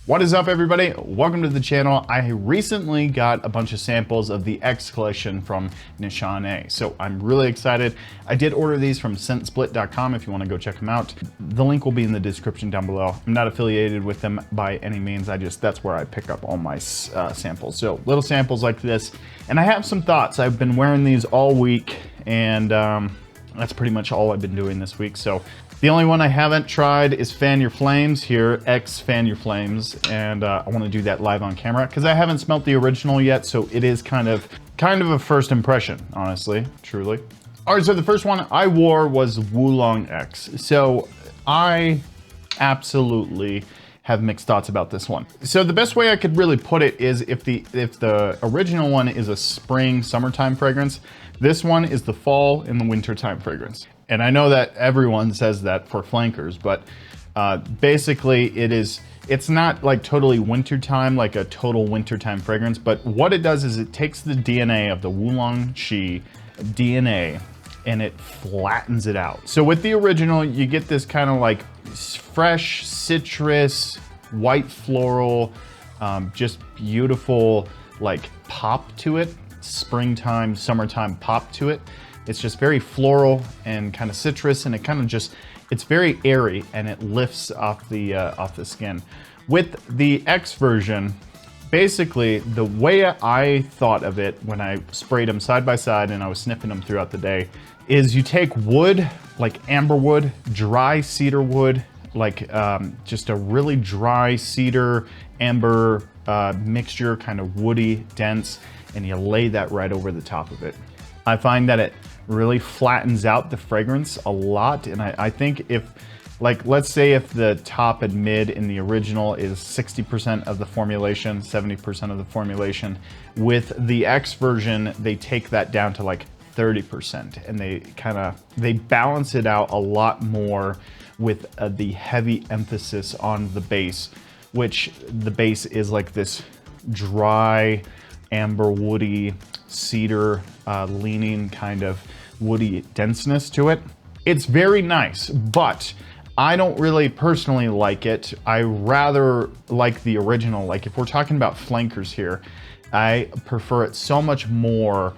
What is up, everybody? Welcome to the channel. I recently got a bunch of samples of the X collection from Nishane, so I'm really excited. I did order these from scentsplit.com if you want to go check them out. The link will be in the description down below. I'm not affiliated with them by any means. That's where I pick up all my samples. So little samples like this, and I have some thoughts. I've been wearing these all week, and that's pretty much all I've been doing this week. So the only one I haven't tried is Fan Your Flames here, X Fan Your Flames, and I want to do that live on camera because I haven't smelt the original yet, so it is kind of a first impression, honestly, truly. All right, so the first one I wore was Wulong X. So I absolutely have mixed thoughts about this one. So the best way I could really put it is if the original one is a spring, summertime fragrance, this one is the fall and the wintertime fragrance. And I know that everyone says that for flankers, but basically it's not like totally wintertime, like a total wintertime fragrance, but what it does is it takes the DNA of the Wulong Shi DNA and it flattens it out. So with the original, you get this kind of like fresh citrus, white floral, just beautiful like pop to it, springtime, summertime pop to it. It's just very floral and kind of citrus, and it's very airy and it lifts off the skin. With the X version, basically the way I thought of it when I sprayed them side by side and I was sniffing them throughout the day is you take wood, like amber wood, dry cedar wood, like just a really dry cedar amber mixture, kind of woody, dense, and you lay that right over the top of it. I find that it really flattens out the fragrance a lot, and I think if, like, let's say if the top and mid in the original is 60% of the formulation, 70% of the formulation, with the X version, they take that down to like 30%, and they balance it out a lot more with the heavy emphasis on the base, which the base is like this dry, amber, woody, cedar leaning kind of woody denseness to it. It's very nice, but I don't really personally like it. I rather like the original. Like if we're talking about flankers here, I prefer it so much more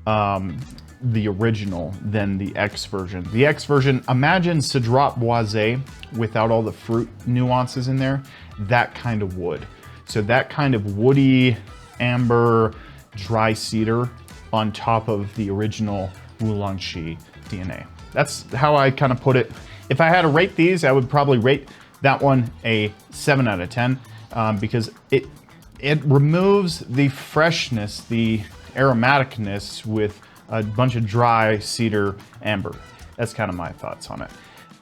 the original than the X version. The X version, imagine Cedrat Boisé without all the fruit nuances in there, that kind of wood. So that kind of woody, amber, dry cedar on top of the original Wulong Shi DNA. That's how I kind of put it. If I had to rate these, I would probably rate that one a 7 out of 10 because it removes the freshness, the aromaticness with a bunch of dry cedar amber. That's kind of my thoughts on it.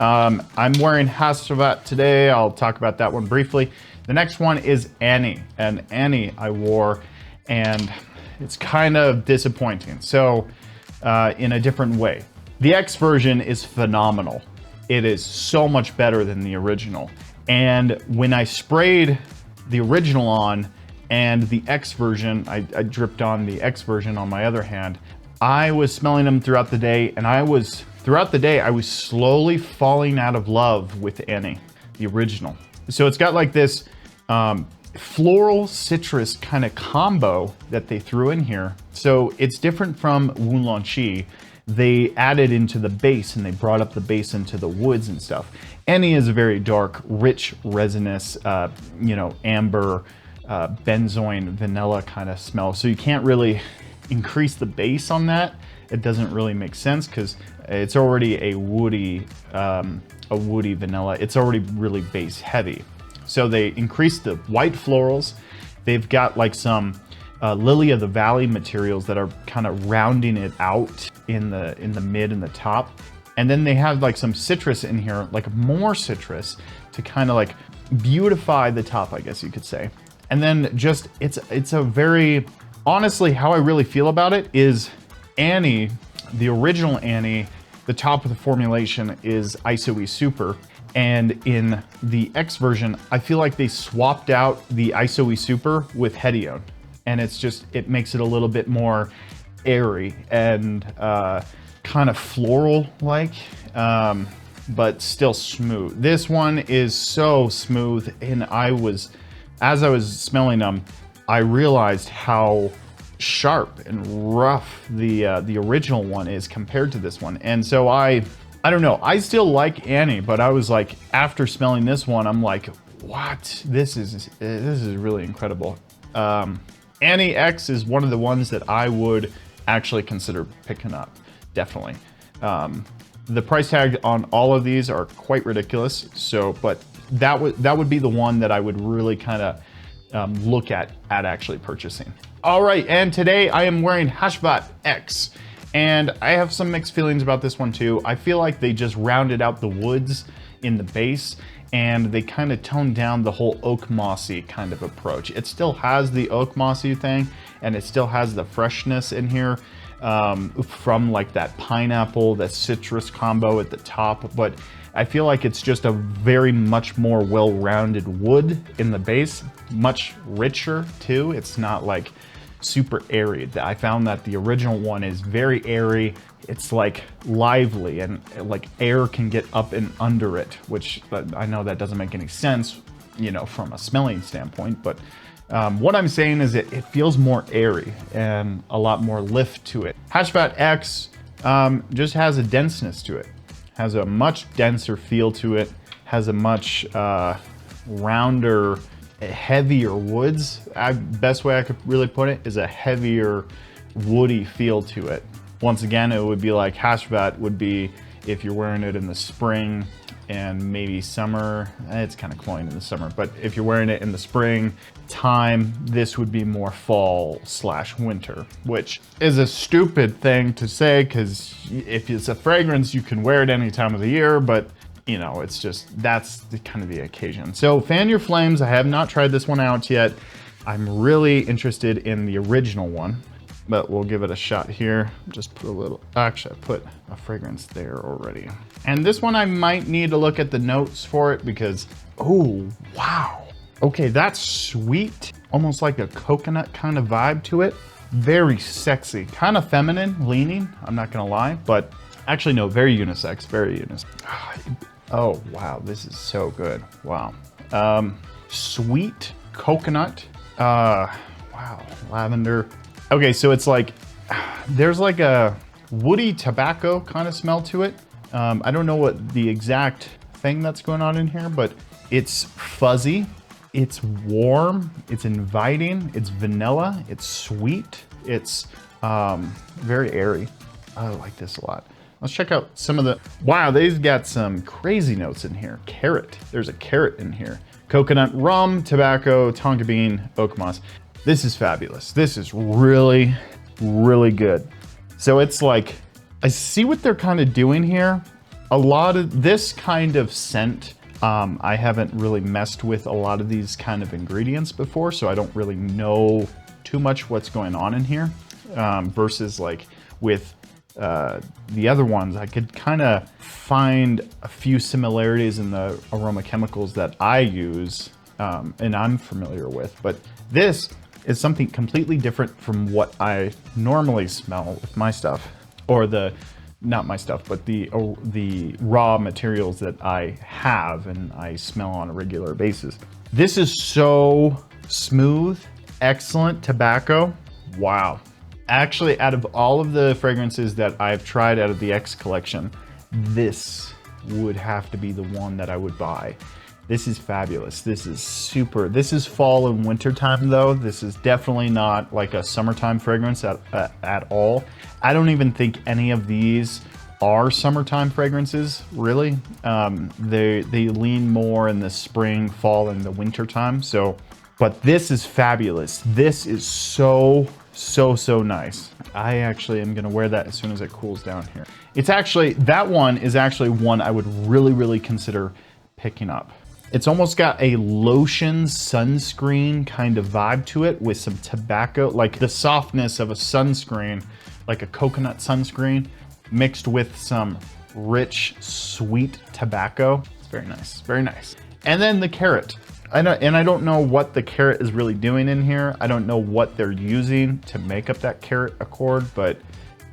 I'm wearing Hastravat today. I'll talk about that one briefly. The next one is Annie, and Annie I wore, and it's kind of disappointing. So in a different way, the X version is phenomenal. It is so much better than the original. And when I sprayed the original on and the X version, I dripped on the X version on my other hand, I was smelling them throughout the day, and I was slowly falling out of love with Annie, the original. So it's got like this floral citrus kind of combo that they threw in here. So it's different from Wulong Shi. They added into the base and they brought up the base into the woods and stuff. Annie is a very dark, rich, resinous, amber, benzoin, vanilla kind of smell. So you can't really increase the base on that. It doesn't really make sense because it's already a woody vanilla. It's already really base heavy. So they increased the white florals. They've got like some lily of the valley materials that are kind of rounding it out in the mid and the top. And then they have like some citrus in here, like more citrus to kind of like beautify the top, I guess you could say. And then just, it's a very, honestly, how I really feel about it is Annie, the original Annie, the top of the formulation is ISOE Super. And in the X version, I feel like they swapped out the ISOE Super with Hedione. And it makes it a little bit more airy and kind of floral-like, but still smooth. This one is so smooth, and I was as I was smelling them, I realized how sharp and rough the original one is compared to this one. And so I don't know, I still like Annie, but I was like, after smelling this one, I'm like, what? This is really incredible. Annie X is one of the ones that I would actually consider picking up, definitely. The price tag on all of these are quite ridiculous. So, but that would be the one that I would really kind of look at actually purchasing. All right, and today I am wearing Hashvat X, and I have some mixed feelings about this one too. I feel like they just rounded out the woods in the base, and they kind of toned down the whole oak mossy kind of approach. It still has the oak mossy thing, and it still has the freshness in here from like that pineapple, that citrus combo at the top, but I feel like it's just a very much more well-rounded wood in the base, much richer too. It's not like super airy. I found that the original one is very airy. It's like lively, and like air can get up and under it, which I know that doesn't make any sense, you know, from a smelling standpoint, but what I'm saying is it feels more airy and a lot more lift to it. Hashvat X just has a denseness to it, has a much denser feel to it, has a much rounder, heavier woods. Best way I could really put it is a heavier woody feel to it. Once again, it would be like Hashvat would be if you're wearing it in the spring and maybe summer. It's kind of cloying in the summer, but if you're wearing it in the spring time, this would be more fall / winter, which is a stupid thing to say, because if it's a fragrance, you can wear it any time of the year, but you know, it's just, that's kind of the occasion. So Fan Your Flames, I have not tried this one out yet. I'm really interested in the original one, but we'll give it a shot here. Just put a little, actually I put a fragrance there already. And this one I might need to look at the notes for it because, oh, wow. Okay, that's sweet. Almost like a coconut kind of vibe to it. Very sexy, kind of feminine leaning, I'm not gonna lie, but actually no, very unisex, very unisex. Oh, wow, this is so good, wow. Sweet coconut, wow, lavender. Okay, so it's like, there's like a woody tobacco kind of smell to it. I don't know what the exact thing that's going on in here, but it's fuzzy, it's warm, it's inviting, it's vanilla, it's sweet, it's very airy. I like this a lot. Let's check out some of the, wow, they've got some crazy notes in here. Carrot, there's a carrot in here. Coconut, rum, tobacco, tonka bean, oak moss. This is fabulous. This is really, really good. So it's like, I see what they're kind of doing here. A lot of this kind of scent, I haven't really messed with a lot of these kind of ingredients before, so I don't really know too much what's going on in here, versus like with the other ones, I could kind of find a few similarities in the aroma chemicals that I use and I'm familiar with, but this is something completely different from what I normally smell with my stuff, or not my stuff, but the raw materials that I have and I smell on a regular basis. This is so smooth, excellent tobacco. Wow. Actually, out of all of the fragrances that I've tried out of the X collection, this would have to be the one that I would buy. This is fabulous. This is super. This is fall and winter time though. This is definitely not like a summertime fragrance at all. I don't even think any of these are summertime fragrances, really. They lean more in the spring, fall, and the winter time. So, but this is fabulous. This is so nice. I actually am gonna wear that as soon as it cools down here. It's actually, that one is actually one I would really consider picking up. It's almost got a lotion sunscreen kind of vibe to it with some tobacco, like the softness of a sunscreen, like a coconut sunscreen, mixed with some rich, sweet tobacco. It's very nice, very nice. And then the carrot. I don't know what the carrot is really doing in here. I don't know what they're using to make up that carrot accord, but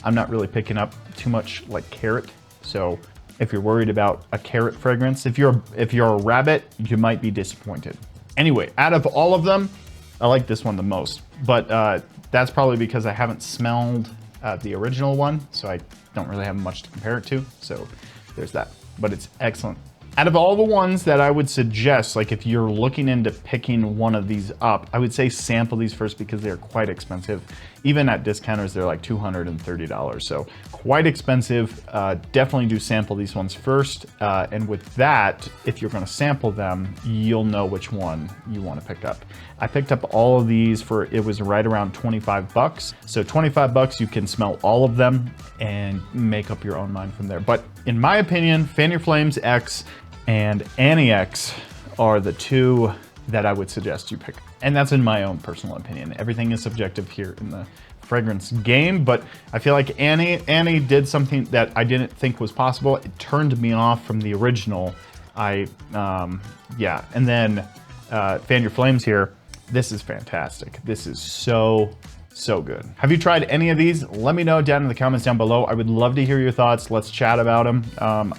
I'm not really picking up too much like carrot. So if you're worried about a carrot fragrance, if you're a rabbit, you might be disappointed. Anyway, out of all of them, I like this one the most, but that's probably because I haven't smelled the original one, so I don't really have much to compare it to. So there's that, but it's excellent. Out of all the ones that I would suggest, like if you're looking into picking one of these up, I would say sample these first because they're quite expensive. Even at discounters, they're like $230. So quite expensive. Definitely do sample these ones first. And with that, if you're gonna sample them, you'll know which one you wanna pick up. I picked up all of these for, it was right around 25 bucks. So 25 bucks, you can smell all of them and make up your own mind from there. But in my opinion, Fan Your Flames X and Annie X are the two that I would suggest you pick. And that's in my own personal opinion. Everything is subjective here in the fragrance game, but I feel like Annie did something that I didn't think was possible. It turned me off from the original. Yeah, and then Fan Your Flames here. This is fantastic. This is so good. Have you tried any of these? Let me know down in the comments down below. I would love to hear your thoughts. Let's chat about them.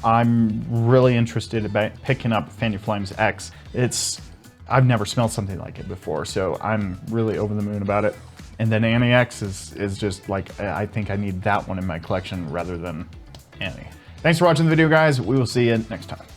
I'm really interested in picking up Fan Your Flames X. I've never smelled something like it before, so I'm really over the moon about it. And then Annie X is just like, I think I need that one in my collection rather than Annie. Thanks for watching the video, guys. We will see you next time.